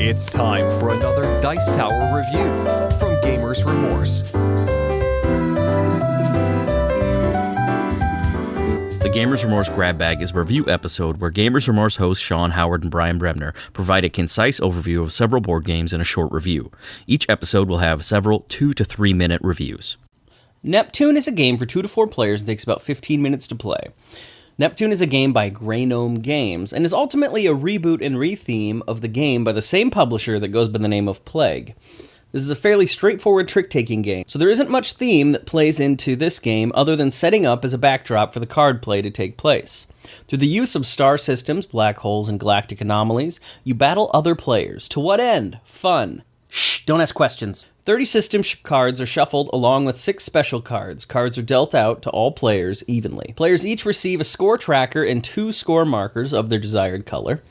It's time for another Dice Tower review from Gamers Remorse. The Gamers Remorse Grab Bag is a review episode where Gamers Remorse hosts Sean Howard and Brian Bremner provide a concise overview of several board games in a short review. Each episode will have several 2 to 3 minute reviews. Neptune is a game for 2 to 4 players and takes about 15 minutes to play. Neptune is a game by Grey Gnome Games, and is ultimately a reboot and retheme of the game by the same publisher that goes by the name of Plague. This is a fairly straightforward trick-taking game, so there isn't much theme that plays into this game other than setting up as a backdrop for the card play to take place. Through the use of star systems, black holes, and galactic anomalies, you battle other players. To what end? Fun. Shh, don't ask questions. 30 system cards are shuffled along with 6 special cards. Cards are dealt out to all players evenly. Players each receive a score tracker and 2 score markers of their desired color.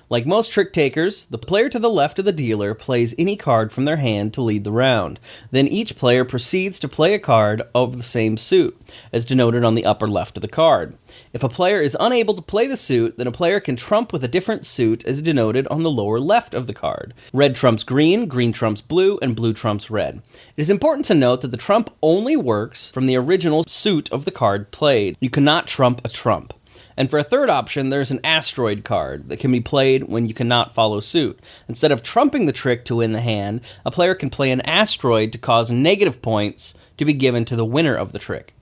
Like most trick takers, the player to the left of the dealer plays any card from their hand to lead the round. Then each player proceeds to play a card of the same suit, as denoted on the upper left of the card. If a player is unable to play the suit, then a player can trump with a different suit as denoted on the lower left of the card. Red trumps green, green trumps blue, and blue trumps red. It is important to note that the trump only works from the original suit of the card played. You cannot trump a trump. And for a third option, there's an asteroid card that can be played when you cannot follow suit. Instead of trumping the trick to win the hand, a player can play an asteroid to cause negative points to be given to the winner of the trick.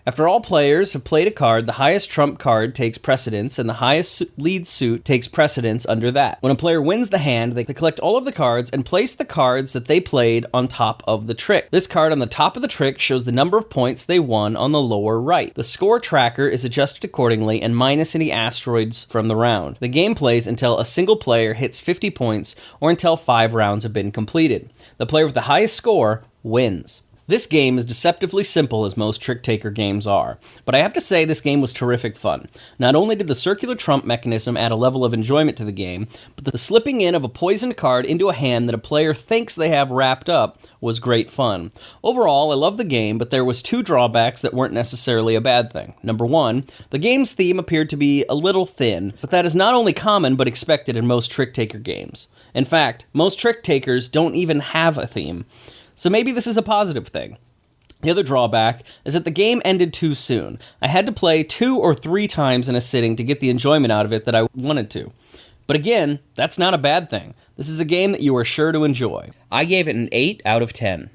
After all players have played a card, the highest trump card takes precedence, and the highest lead suit takes precedence under that. When a player wins the hand, they collect all of the cards and place the cards that they played on top of the trick. This card on the top of the trick shows the number of points they won on the lower right. The score tracker is adjusted accordingly and minus any asteroids from the round. The game plays until a single player hits 50 points or until 5 rounds have been completed. The player with the highest score wins. This game is deceptively simple as most trick-taker games are, but I have to say this game was terrific fun. Not only did the circular trump mechanism add a level of enjoyment to the game, but the slipping in of a poisoned card into a hand that a player thinks they have wrapped up was great fun. Overall, I love the game, but there was 2 drawbacks that weren't necessarily a bad thing. Number 1, the game's theme appeared to be a little thin, but that is not only common but expected in most trick-taker games. In fact, most trick-takers don't even have a theme. So maybe this is a positive thing. The other drawback is that the game ended too soon. I had to play 2 or 3 times in a sitting to get the enjoyment out of it that I wanted to. But again, that's not a bad thing. This is a game that you are sure to enjoy. I gave it an 8 out of 10.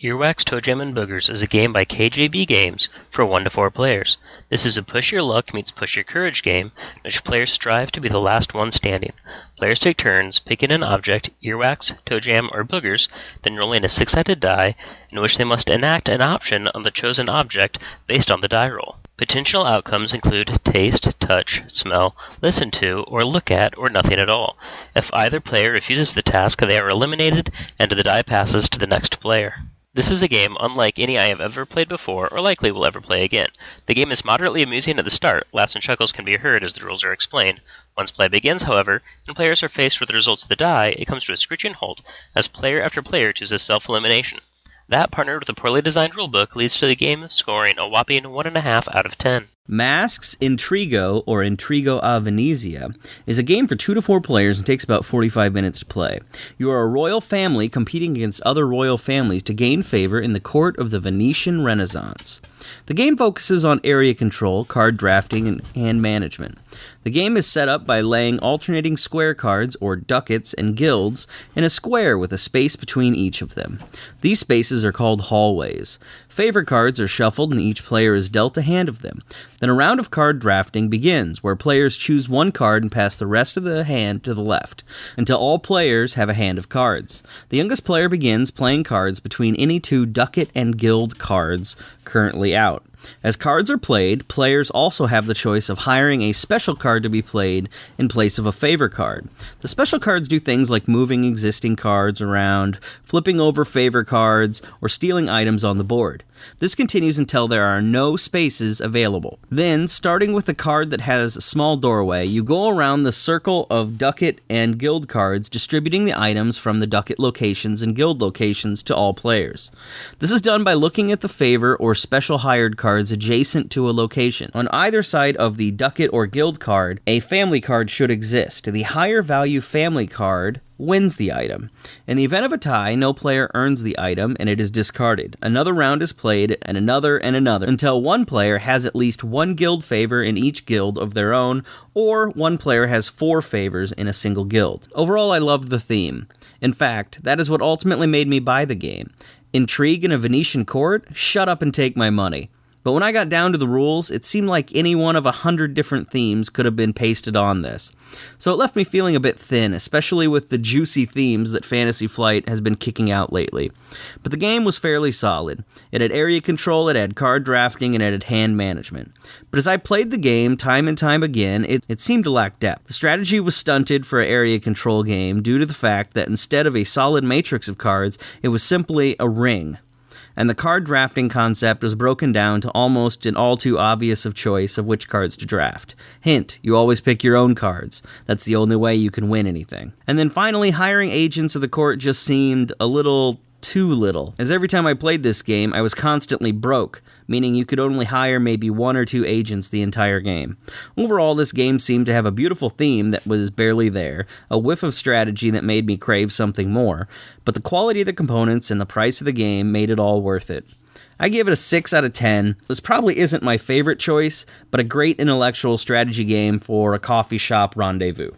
Earwax, Jam and Boogers is a game by KJB Games for 1 to 4 players. This is a push your luck meets push your courage game in which players strive to be the last one standing. Players take turns picking an object, earwax, toe jam, or boogers, then rolling a 6-sided die in which they must enact an option on the chosen object based on the die roll. Potential outcomes include taste, touch, smell, listen to, or look at, or nothing at all. If either player refuses the task, they are eliminated and the die passes to the next player. This is a game unlike any I have ever played before, or likely will ever play again. The game is moderately amusing at the start. Laughs and chuckles can be heard as the rules are explained. Once play begins, however, and players are faced with the results of the die, it comes to a screeching halt as player after player chooses self-elimination. That, partnered with a poorly designed rulebook, leads to the game scoring a whopping 1.5 out of 10. Masks Intrigo, or Intrigo a Venezia, is a game for 2 to 4 players and takes about 45 minutes to play. You are a royal family competing against other royal families to gain favor in the court of the Venetian Renaissance. The game focuses on area control, card drafting, and hand management. The game is set up by laying alternating square cards, or ducats, and guilds in a square with a space between each of them. These spaces are called hallways. Favor cards are shuffled and each player is dealt a hand of them. Then a round of card drafting begins, where players choose one card and pass the rest of the hand to the left, until all players have a hand of cards. The youngest player begins playing cards between any 2 ducat and guild cards currently out. As cards are played, players also have the choice of hiring a special card to be played in place of a favor card. The special cards do things like moving existing cards around, flipping over favor cards, or stealing items on the board. This continues until there are no spaces available. Then, starting with a card that has a small doorway, you go around the circle of ducat and guild cards, distributing the items from the ducat locations and guild locations to all players. This is done by looking at the favor or special hired card cards adjacent to a location. On either side of the ducat or guild card, a family card should exist. The higher value family card wins the item. In the event of a tie, no player earns the item and it is discarded. Another round is played, and another, until one player has at least one guild favor in each guild of their own, or one player has 4 favors in a single guild. Overall, I loved the theme. In fact, that is what ultimately made me buy the game. Intrigue in a Venetian court? Shut up and take my money. But when I got down to the rules, it seemed like any one of 100 different themes could have been pasted on this. So it left me feeling a bit thin, especially with the juicy themes that Fantasy Flight has been kicking out lately. But the game was fairly solid. It had area control, it had card drafting, and it had hand management. But as I played the game time and time again, it seemed to lack depth. The strategy was stunted for an area control game due to the fact that instead of a solid matrix of cards, it was simply a ring. And the card drafting concept was broken down to almost an all too obvious of choice of which cards to draft. Hint, you always pick your own cards. That's the only way you can win anything. And then finally, hiring agents of the court just seemed a little too little, as every time I played this game, I was constantly broke, meaning you could only hire maybe 1 or 2 agents the entire game. Overall, this game seemed to have a beautiful theme that was barely there, a whiff of strategy that made me crave something more, but the quality of the components and the price of the game made it all worth it. I give it a 6 out of 10. This probably isn't my favorite choice, but a great intellectual strategy game for a coffee shop rendezvous.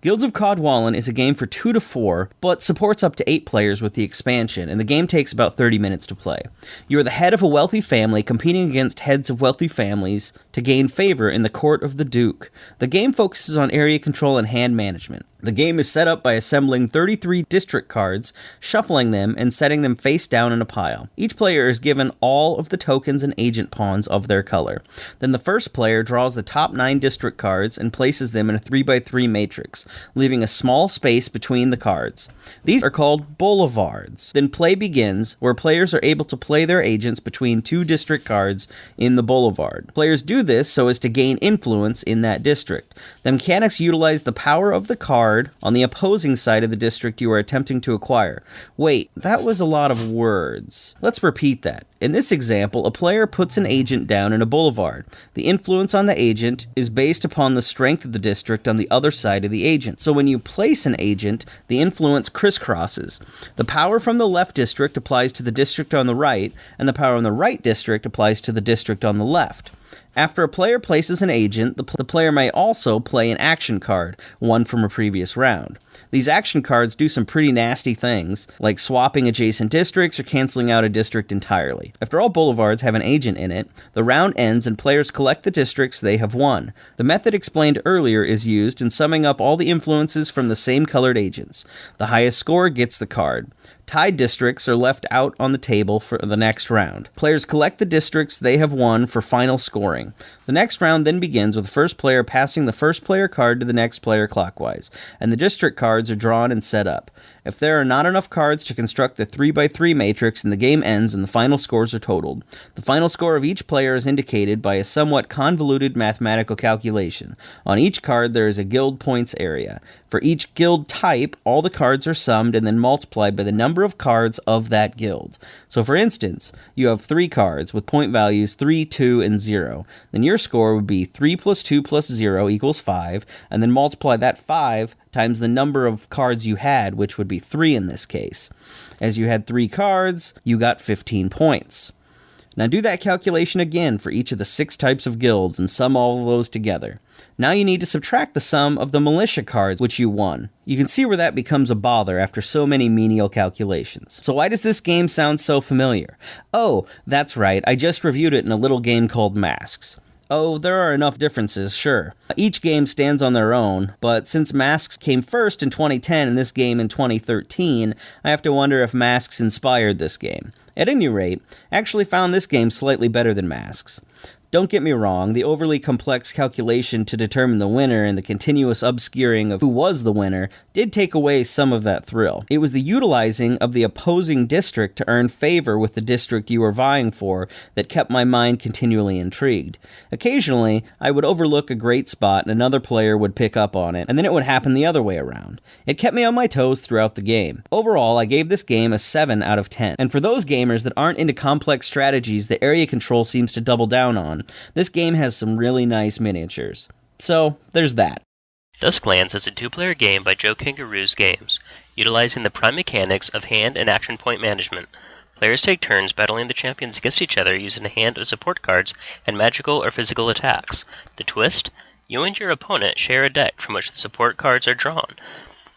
Guilds of Cadwallon is a game for 2 to 4, but supports up to 8 players with the expansion, and the game takes about 30 minutes to play. You are the head of a wealthy family competing against heads of wealthy families to gain favor in the court of the Duke. The game focuses on area control and hand management. The game is set up by assembling 33 district cards, shuffling them, and setting them face down in a pile. Each player is given all of the tokens and agent pawns of their color. Then the first player draws the top 9 district cards and places them in a 3x3 matrix, leaving a small space between the cards. These are called boulevards. Then play begins, where players are able to play their agents between 2 district cards in the boulevard. Players do this so as to gain influence in that district. The mechanics utilize the power of the card on the opposing side of the district you are attempting to acquire. Wait, that was a lot of words. Let's repeat that. In this example, a player puts an agent down in a boulevard. The influence on the agent is based upon the strength of the district on the other side of the agent. So when you place an agent, the influence crisscrosses. The power from the left district applies to the district on the right, and the power on the right district applies to the district on the left. After a player places an agent, the player may also play an action card, one from a previous round. These action cards do some pretty nasty things, like swapping adjacent districts or canceling out a district entirely. After all boulevards have an agent in it, the round ends and players collect the districts they have won. The method explained earlier is used in summing up all the influences from the same colored agents. The highest score gets the card. Tied districts are left out on the table for the next round. Players collect the districts they have won for final scoring. The next round then begins with the first player passing the first player card to the next player clockwise, and the district cards are drawn and set up. If there are not enough cards to construct the 3x3 matrix, and the game ends and the final scores are totaled. The final score of each player is indicated by a somewhat convoluted mathematical calculation. On each card there is a guild points area. For each guild type, all the cards are summed and then multiplied by the number of cards of that guild. So for instance, you have 3 cards with point values 3, 2, and 0. Then your score would be 3 plus 2 plus 0 equals 5, and then multiply that 5 times the number of cards you had, which would be 3 in this case. As you had 3 cards, you got 15 points. Now do that calculation again for each of the 6 types of guilds and sum all of those together. Now you need to subtract the sum of the militia cards which you won. You can see where that becomes a bother after so many menial calculations. So why does this game sound so familiar? Oh, that's right, I just reviewed it in a little game called Masks. Oh, there are enough differences, sure. Each game stands on their own, but since Masks came first in 2010 and this game in 2013, I have to wonder if Masks inspired this game. At any rate, I actually found this game slightly better than Masks. Don't get me wrong, the overly complex calculation to determine the winner and the continuous obscuring of who was the winner did take away some of that thrill. It was the utilizing of the opposing district to earn favor with the district you were vying for that kept my mind continually intrigued. Occasionally, I would overlook a great spot and another player would pick up on it, and then it would happen the other way around. It kept me on my toes throughout the game. Overall, I gave this game a 7 out of 10. And for those gamers that aren't into complex strategies that area control seems to double down on, this game has some really nice miniatures. So, there's that. Dusglance is a 2-player game by Joe Kangaroo's Games, utilizing the prime mechanics of hand and action point management. Players take turns battling the champions against each other using a hand of support cards and magical or physical attacks. The twist? You and your opponent share a deck from which the support cards are drawn.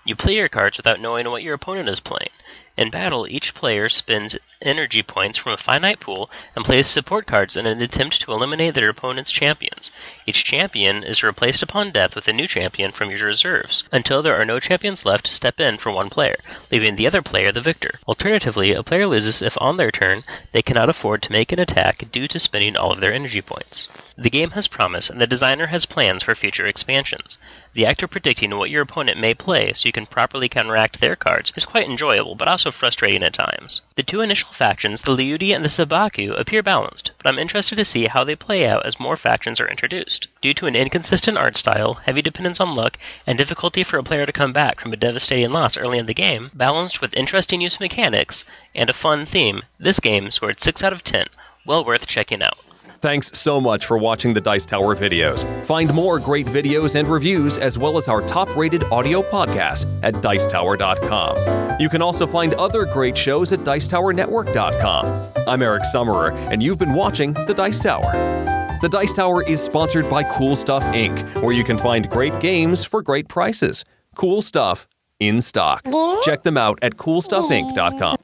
You play your cards without knowing what your opponent is playing. In battle, each player spends energy points from a finite pool and plays support cards in an attempt to eliminate their opponent's champions. Each champion is replaced upon death with a new champion from your reserves, until there are no champions left to step in for one player, leaving the other player the victor. Alternatively, a player loses if on their turn they cannot afford to make an attack due to spending all of their energy points. The game has promise, and the designer has plans for future expansions. The act of predicting what your opponent may play so you can properly counteract their cards is quite enjoyable, but also frustrating at times. The two initial factions, the Liudi and the Sabaku, appear balanced, but I'm interested to see how they play out as more factions are introduced. Due to an inconsistent art style, heavy dependence on luck, and difficulty for a player to come back from a devastating loss early in the game, balanced with interesting use of mechanics and a fun theme, this game scored 6 out of 10, well worth checking out. Thanks so much for watching the Dice Tower videos. Find more great videos and reviews, as well as our top-rated audio podcast at Dicetower.com. You can also find other great shows at DicetowerNetwork.com. I'm Eric Summerer, and you've been watching The Dice Tower. The Dice Tower is sponsored by Cool Stuff Inc., where you can find great games for great prices. Cool stuff in stock. Check them out at CoolStuffInc.com.